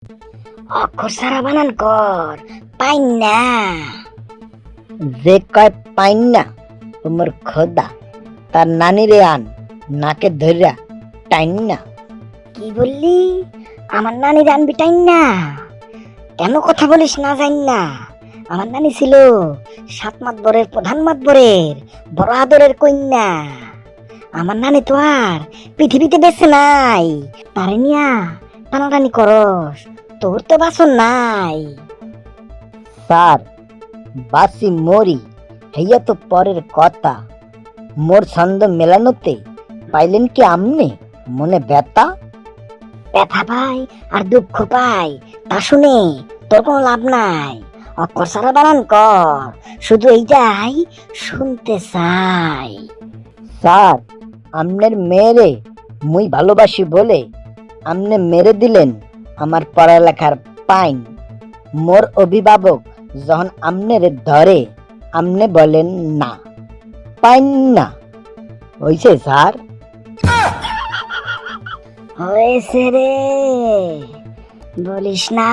অক্ষর সারা বানান কর, পাইন না। যে কয় পাইন না তোমার খোদা, তার নানিরে আন, নাকে ধরিয়া টাইন না। কি বললি? আমার নানি জানবি টাইন না? কেন কথা বলিস না জান না? আমার নানি ছিল 7 মাতবরের প্রধান মাতবরের বড় আদরের কন্যা। আমার নানি তো আর পৃথিবীতে বেঁচে নাই, তারে নিয়া টানাটানি করস, তোর তো বাসন নাই। স্যার, বাসি মরি হইয়া তো পরের কথা, মোর ছন্দ মেলানোতে পাইলেন কি আমনে মনে ব্যথা? ব্যথা পাই আর দুঃখ পাই তা শুনে তোর কোনো লাভ নাই। অক্ষর সারা বানান কর, শুধু এইটাই শুনতে চাই। স্যার, আমনের মেয়েরে মুই ভালোবাসি বলে আমনে মেরে দিলেন আমার পড়ালেখার পাইন। মোর অভিভাবক যখন আমনের ধরে আমনে বলেন না, পাইন না। হইছে স্যার? হয়েছে রে, বলিস না।